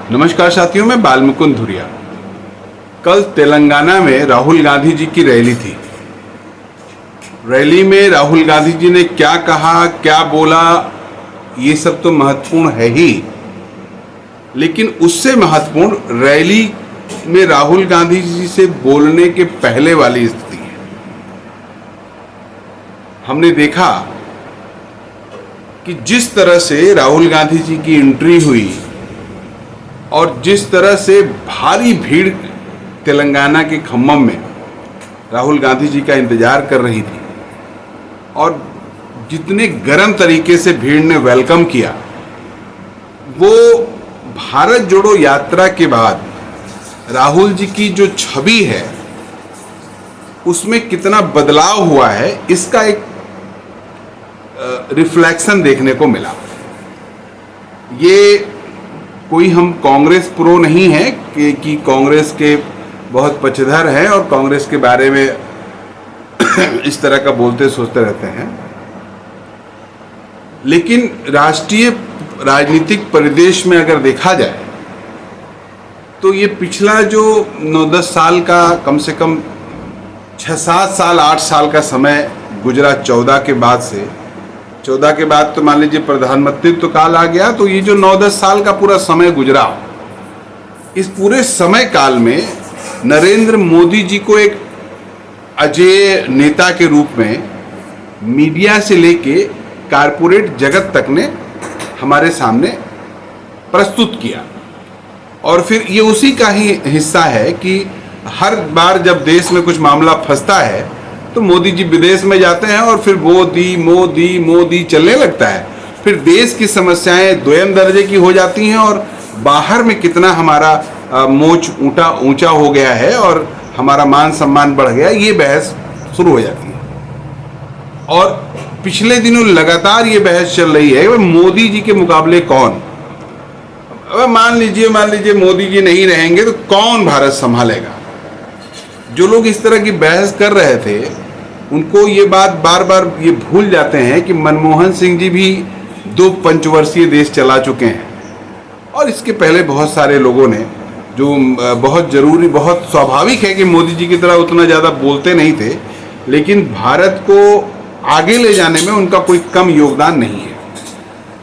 नमस्कार साथियों, मैं बालमुकुंद धुरिया। कल तेलंगाना में राहुल गांधी जी की रैली थी। रैली में राहुल गांधी जी ने क्या कहा, क्या बोला, ये सब तो महत्वपूर्ण है ही, लेकिन उससे महत्वपूर्ण रैली में राहुल गांधी जी से बोलने के पहले वाली स्थिति है। हमने देखा कि जिस तरह से राहुल गांधी जी की एंट्री हुई और जिस तरह से भारी भीड़ तेलंगाना के खम्मम में राहुल गांधी जी का इंतजार कर रही थी और जितने गर्म तरीके से भीड़ ने वेलकम किया, वो भारत जोड़ो यात्रा के बाद राहुल जी की जो छवि है उसमें कितना बदलाव हुआ है, इसका एक रिफ्लेक्शन देखने को मिला। ये कोई हम कांग्रेस प्रो नहीं है कि कांग्रेस के बहुत पक्षधर हैं और कांग्रेस के बारे में इस तरह का बोलते सोचते रहते हैं, लेकिन राष्ट्रीय राजनीतिक परिदृश्य में अगर देखा जाए तो ये पिछला जो 9-10 साल का, कम से कम 6-7 साल 8 साल का समय गुजरा 14 के बाद से, 14 के बाद तो मान लीजिए प्रधानमंत्रित्व काल आ गया, तो ये जो 9-10 साल का पूरा समय गुजरा, इस पूरे समय काल में नरेंद्र मोदी जी को एक अजेय नेता के रूप में मीडिया से लेके कारपोरेट जगत तक ने हमारे सामने प्रस्तुत किया। और फिर ये उसी का ही हिस्सा है कि हर बार जब देश में कुछ मामला फंसता है तो मोदी जी विदेश में जाते हैं और फिर मोदी मोदी मोदी चलने लगता है। फिर देश की समस्याएं द्वयम दर्जे की हो जाती हैं और बाहर में कितना हमारा मोच ऊंचा हो गया है और हमारा मान सम्मान बढ़ गया, ये बहस शुरू हो जाती है। और पिछले दिनों लगातार ये बहस चल रही है कि मोदी जी के मुकाबले कौन। अब मान लीजिए मोदी जी नहीं रहेंगे तो कौन भारत संभालेगा। जो लोग इस तरह की बहस कर रहे थे उनको ये बात बार बार ये भूल जाते हैं कि मनमोहन सिंह जी भी 2 पंचवर्षीय देश चला चुके हैं और इसके पहले बहुत सारे लोगों ने, जो बहुत जरूरी, बहुत स्वाभाविक है कि मोदी जी की तरह उतना ज़्यादा बोलते नहीं थे, लेकिन भारत को आगे ले जाने में उनका कोई कम योगदान नहीं है।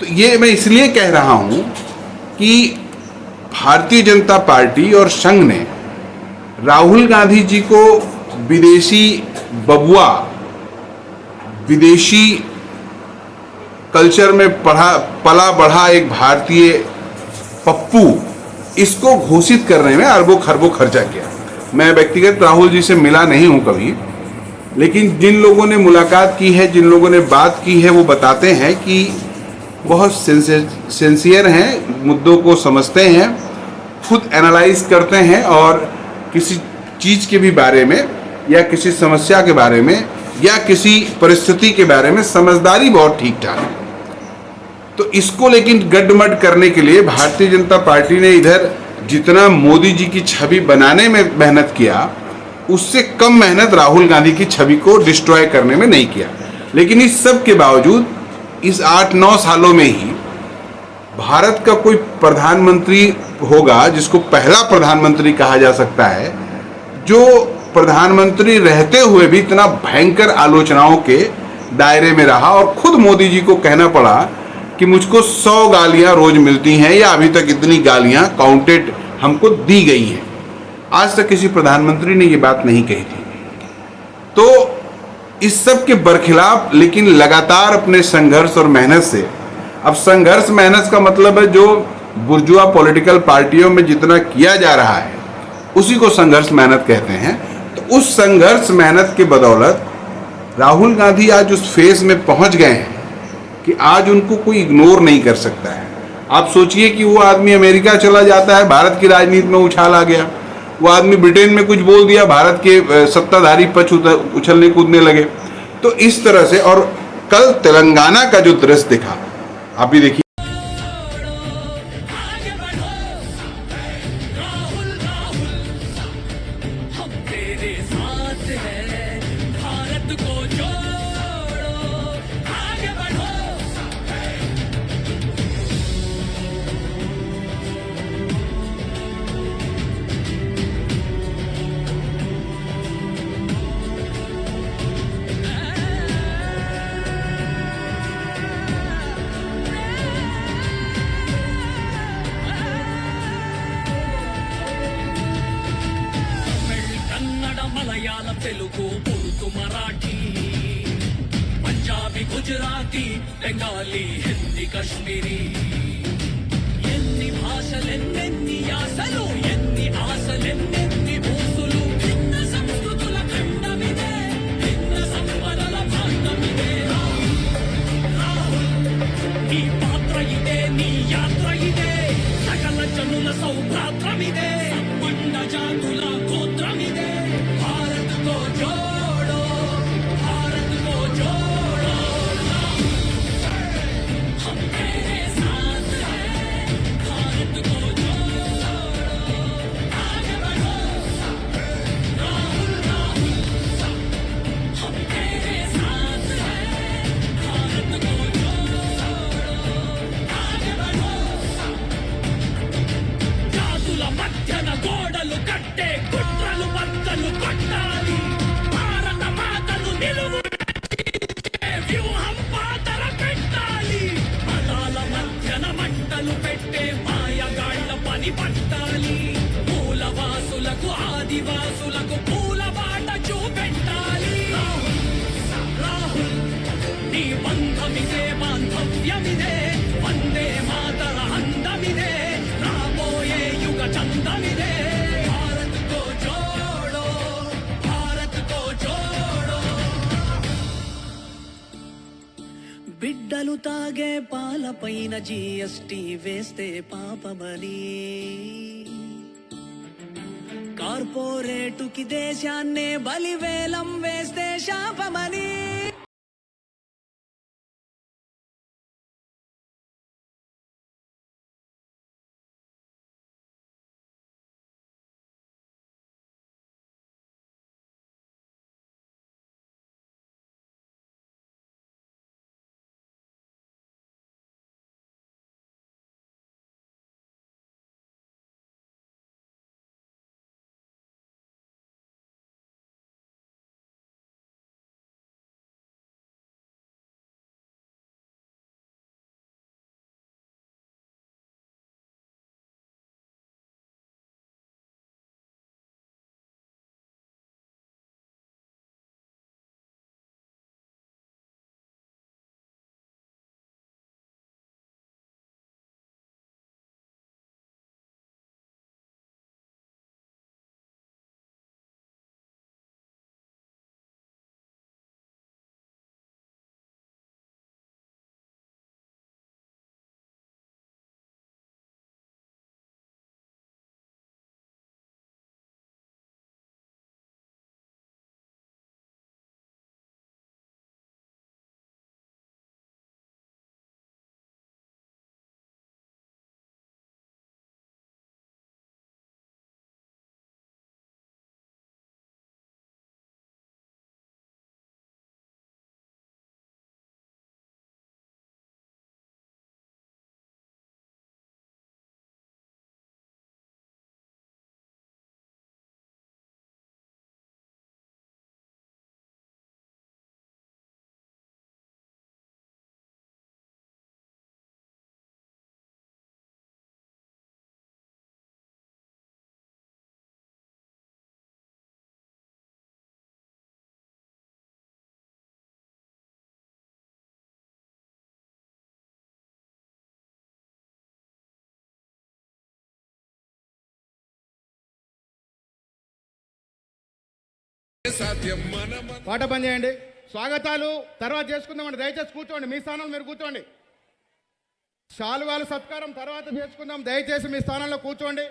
तो ये मैं इसलिए कह रहा हूँ कि भारतीय जनता पार्टी और संघ ने राहुल गांधी जी को विदेशी बबुआ, विदेशी कल्चर में पला बढ़ा एक भारतीय पप्पू, इसको घोषित करने में अरबों खरबों खर्चा किया। मैं व्यक्तिगत राहुल जी से मिला नहीं हूं कभी, लेकिन जिन लोगों ने मुलाकात की है, जिन लोगों ने बात की है, वो बताते हैं कि बहुत सिंसियर हैं, मुद्दों को समझते हैं, खुद एनालाइज करते हैं और किसी चीज़ के भी बारे में या किसी समस्या के बारे में या किसी परिस्थिति के बारे में समझदारी बहुत ठीक ठाक है। तो इसको लेकिन गड्ढमड करने के लिए भारतीय जनता पार्टी ने इधर जितना मोदी जी की छवि बनाने में मेहनत किया, उससे कम मेहनत राहुल गांधी की छवि को डिस्ट्रॉय करने में नहीं किया। लेकिन इस सब के बावजूद इस 8-9 सालों में ही भारत का कोई प्रधानमंत्री होगा जिसको पहला प्रधानमंत्री कहा जा सकता है, जो प्रधानमंत्री रहते हुए भी इतना भयंकर आलोचनाओं के दायरे में रहा और खुद मोदी जी को कहना पड़ा कि मुझको 100 गालियां रोज मिलती हैं या अभी तक इतनी गालियां काउंटेड हमको दी गई हैं। आज तक किसी प्रधानमंत्री ने ये बात नहीं कही थी। तो इस सब के बरखिलाफ लेकिन लगातार अपने संघर्ष और मेहनत से, अब संघर्ष मेहनत का मतलब है जो बुर्जुआ पॉलिटिकल पार्टियों में जितना किया जा रहा है उसी को संघर्ष मेहनत कहते हैं। तो उस संघर्ष मेहनत के बदौलत राहुल गांधी आज उस फेज में पहुंच गए हैं कि आज उनको कोई इग्नोर नहीं कर सकता है। आप सोचिए कि वो आदमी अमेरिका चला जाता है, भारत की राजनीति में उछाल आ गया। वो आदमी ब्रिटेन में कुछ बोल दिया, भारत के सत्ताधारी पक्ष उछलने कूदने लगे। तो इस तरह से, और कल तेलंगाना का जो दृश्य दिखा, आप भी देखिए। మలయాళ తెలుగు ఉర్దూ మరాఠీ పంజాబీ గుజరాతీ బెంగాలీ హిందీ కశ్మీరీ ఎన్ని భాషలెన్నెన్ని యాసలు ఎన్ని ఆశలెన్నెన్ని ఊసులు భిన్న సంస్కృతుల ఖండమిదే భిన్న సంపదల భాండమిదే రాహుల్ నీ పాత్ర ఇదే నీ యాత్ర ఇదే సకల జనుల సౌభ్రాత్రమిదే సంపన్న జాతుల గోత్రమిదే భారత్ కో జోడో భారత్ కో జోడో हम तेरे साथ हैं भारत को जोड़ो आगे बढ़ो राहुल राहुल हम तेरे साथ हैं भारत को जोड़ो आगे बढ़ो జాతుల మధ్యన గోడలు కట్టే కుట్రలు బద్దలు కొట్టాలి భారత మాతను నిలువు వ్యూహం పాతర పెట్టాలి మతాల మధ్యన మంటలు పెట్టే మాయగాళ్ల పని పట్టాలి మూలవాసులకు ఆదివాసులకు పూల బాట చూపెట్టాలి రాహుల్ నీ బంధమిదే బాంధవ్యమిదే వందే మాతర అందమిదే రాబోయే యుగ చందమిదే భారత్ కో జోడో భారత్ కో జోడో బిడ్డలు తాగే పాలపైన జీఎస్టీ వేస్తే పాపమని కార్పొరేటుకి దేశాన్నే బలివేలం వేస్తే శాపమని పాట పని చేయండి. స్వాగతాలు తర్వాత చేసుకుందామండి. దయచేసి కూర్చోండి, మీ స్థానంలో మీరు కూర్చోండి. శాలువాల సత్కారం తర్వాత చేసుకుందాం. దయచేసి మీ స్థానంలో కూర్చోండి.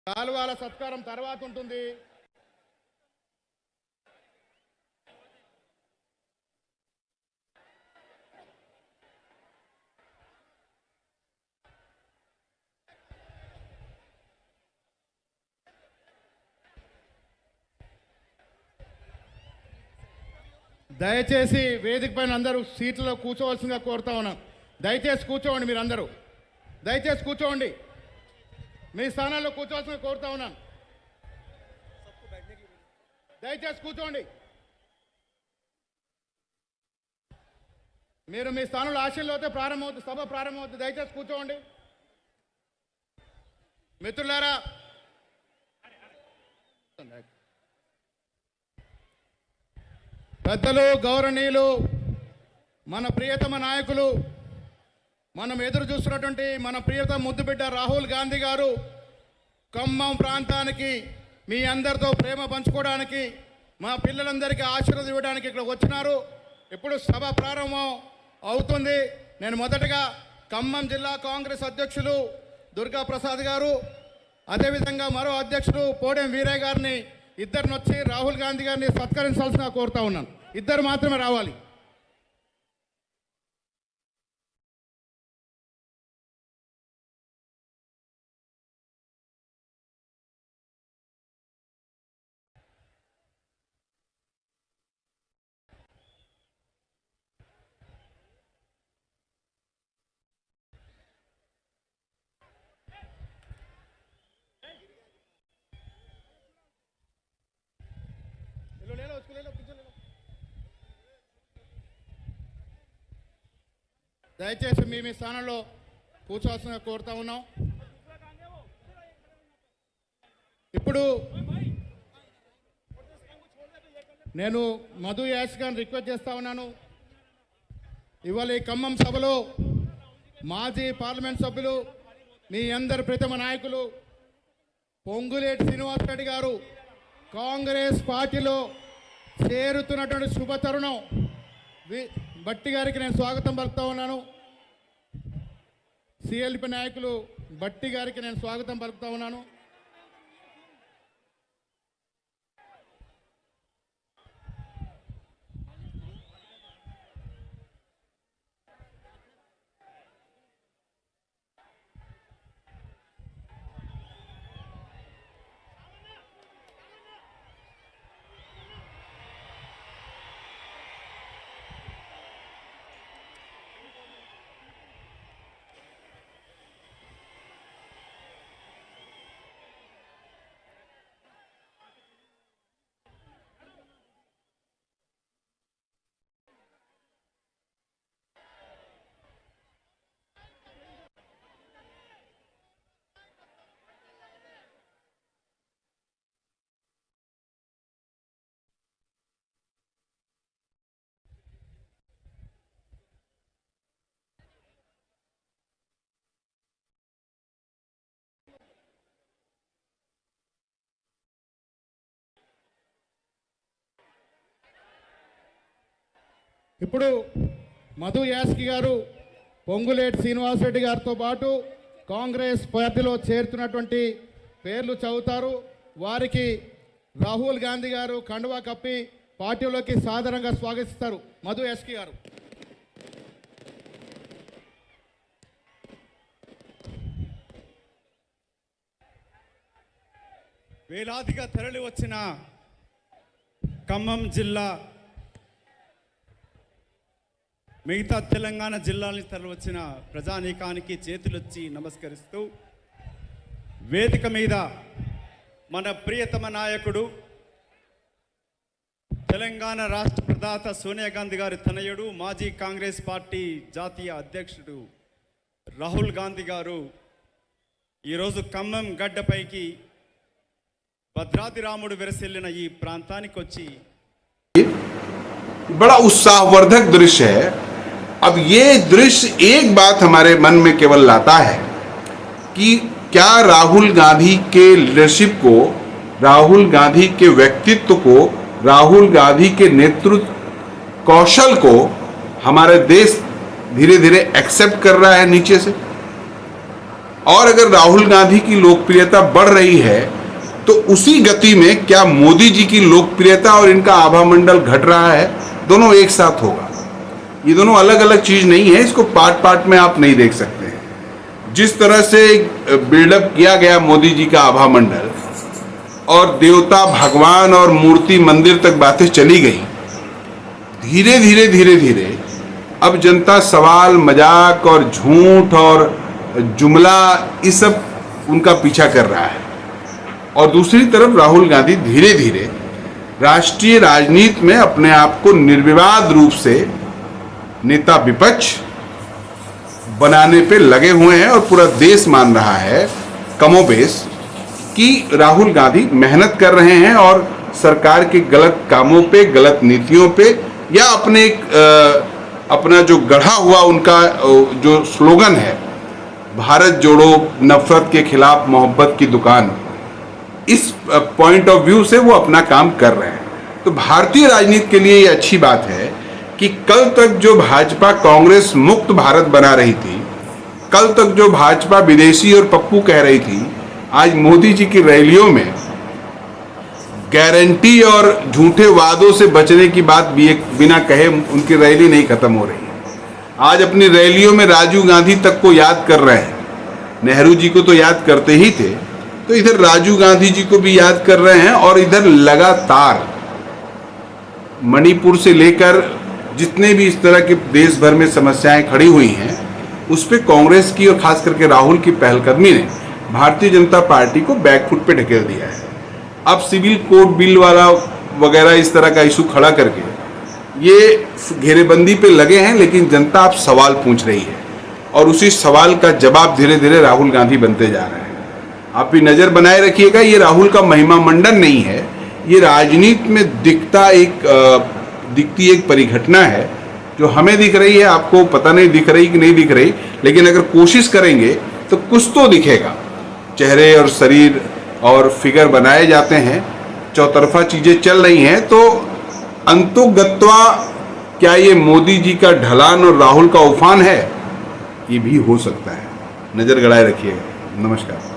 శాలువాల సత్కారం తర్వాత ఉంటుంది. దయచేసి వేదిక పైన అందరూ సీట్లలో కూర్చోవలసిందిగా కోరుతా ఉన్నాం. దయచేసి కూర్చోండి, మీరు అందరూ దయచేసి కూర్చోండి, మీ స్థానాల్లో కూర్చోవలసిందిగా కోరుతా ఉన్నాను. దయచేసి కూర్చోండి. మీరు మీ స్థానంలో ఆశీర్లో అయితే ప్రారంభమవుతుంది, సభ ప్రారంభమవుతుంది. దయచేసి కూర్చోండి. మిత్రులారా, పెద్దలు, గౌరవనీయులు, మన ప్రియతమ నాయకులు, మనం ఎదురు చూస్తున్నటువంటి మన ప్రియతమ ముద్దుబిడ్డ రాహుల్ గాంధీ గారు ఖమ్మం ప్రాంతానికి మీ అందరితో ప్రేమ పంచుకోవడానికి, మా పిల్లలందరికీ ఆశీర్వాదం ఇవ్వడానికి ఇక్కడ వచ్చినారు. ఇప్పుడు సభ ప్రారంభం అవుతుంది. నేను మొదటగా ఖమ్మం జిల్లా కాంగ్రెస్ అధ్యక్షులు దుర్గా ప్రసాద్ గారు, అదేవిధంగా మరో అధ్యక్షుడు పోడెం వీరయ్య గారిని ఇద్దరిని వచ్చి రాహుల్ గాంధీ గారిని సత్కరించాల్సిన కోరుతా ఉన్నాను. ఇద్దరు మాత్రమే రావాలి. దయచేసి మీ స్థానంలో కూర్చోవాల్సిన కోరుతా ఉన్నాం. ఇప్పుడు నేను మధు యాష్ గారిని రిక్వెస్ట్ చేస్తా ఉన్నాను. ఇవాళ ఈ ఖమ్మం సభలో మాజీ పార్లమెంట్ సభ్యులు, మీ అందరి ప్రియతమ నాయకులు పొంగులేటి శ్రీనివాస్ రెడ్డి గారు కాంగ్రెస్ పార్టీలో చేరుతున్నటువంటి శుభ తరుణం. బట్టి గారికి నేను స్వాగతం పలుకుతా ఉన్నాను. సిఎల్పి నాయకులు బట్టి గారికి నేను స్వాగతం పలుకుతా ఉన్నాను. ఇప్పుడు మధు యాస్కి గారు పొంగులేటి శ్రీనివాసరెడ్డి గారితో పాటు కాంగ్రెస్ పార్టీలో చేరుతున్నటువంటి పేర్లు చదువుతారు. వారికి రాహుల్ గాంధీ గారు కండువా కప్పి పార్టీలోకి సాధారణంగా స్వాగతిస్తారు. మధు యాస్కి గారు. వేలాదిగా తరలి వచ్చిన ఖమ్మం జిల్లా, మిగతా తెలంగాణ జిల్లాలని తరలివచ్చిన ప్రజానీకానికి చేతులొచ్చి నమస్కరిస్తూ, వేదిక మీద మన ప్రియతమ నాయకుడు, తెలంగాణ రాష్ట్ర ప్రదాత సోనియా గాంధీ గారి తనయుడు, మాజీ కాంగ్రెస్ పార్టీ జాతీయ అధ్యక్షుడు రాహుల్ గాంధీ గారు ఈరోజు ఖమ్మం గడ్డపైకి భద్రాద్రి రాముడు విరసిల్లిన ఈ ప్రాంతానికి వచ్చి बड़ा उत्साहवर्धक दृश्य है। अब ये दृश्य एक बात हमारे मन में केवल लाता है कि क्या राहुल गांधी के लीडरशिप को, राहुल गांधी के व्यक्तित्व को, राहुल गांधी के नेतृत्व कौशल को हमारा देश धीरे धीरे एक्सेप्ट कर रहा है नीचे से। और अगर राहुल गांधी की लोकप्रियता बढ़ रही है तो उसी गति में क्या मोदी जी की लोकप्रियता और इनका आभा मंडल घट रहा है? दोनों एक साथ होगा। ये दोनों अलग अलग चीज नहीं है, इसको पार्ट पार्ट में आप नहीं देख सकते हैं। जिस तरह से बिल्डअप किया गया मोदी जी का आभा मंडल और देवता, भगवान और मूर्ति, मंदिर तक बातें चली गई, धीरे धीरे धीरे धीरे अब जनता सवाल, मजाक और झूठ और जुमला इस सब उनका पीछा कर रहा है। और दूसरी तरफ राहुल गांधी धीरे धीरे राष्ट्रीय राजनीति में अपने आप को निर्विवाद रूप से नेता विपक्ष बनाने पे लगे हुए हैं और पूरा देश मान रहा है कमोबेश कि राहुल गांधी मेहनत कर रहे हैं और सरकार के गलत कामों पे, गलत नीतियों पे, या अपना जो गढ़ा हुआ उनका जो स्लोगन है भारत जोड़ो, नफरत के खिलाफ मोहब्बत की दुकान, इस पॉइंट ऑफ व्यू से वो अपना काम कर रहे हैं। तो भारतीय राजनीति के लिए ये अच्छी बात है कि कल तक जो भाजपा कांग्रेस मुक्त भारत बना रही थी, कल तक जो भाजपा विदेशी और पप्पू कह रही थी, आज मोदी जी की रैलियों में गारंटी और झूठे वादों से बचने की बात भी एक बिना कहे उनकी रैली नहीं खत्म हो रही है। आज अपनी रैलियों में राजीव गांधी तक को याद कर रहे हैं। नेहरू जी को तो याद करते ही थे, तो इधर राजीव गांधी जी को भी याद कर रहे हैं। और इधर लगातार मणिपुर से लेकर जितने भी इस तरह के देश भर में समस्याएं खड़ी हुई हैं, उस पर कांग्रेस की और खास करके राहुल की पहलकदमी ने भारतीय जनता पार्टी को बैकफुट पे ढकेल दिया है। अब सिविल कोड बिल वाला वगैरह इस तरह का इशू खड़ा करके ये घेरेबंदी पे लगे हैं, लेकिन जनता अब सवाल पूछ रही है और उसी सवाल का जवाब धीरे धीरे राहुल गांधी बनते जा रहे हैं। आप भी नज़र बनाए रखिएगा, ये राहुल का महिमा मंडन नहीं है, ये राजनीति में दिखती एक परिघटना है जो हमें दिख रही है, आपको पता नहीं दिख रही कि नहीं दिख रही, लेकिन अगर कोशिश करेंगे तो कुछ तो दिखेगा। चेहरे और शरीर और फिगर बनाए जाते हैं, चौतरफा चीज़ें चल रही हैं, तो अंतोगत्वा क्या ये मोदी जी का ढलान और राहुल का उफान है? ये भी हो सकता है। नज़र गड़ाए रखिएगा। नमस्कार।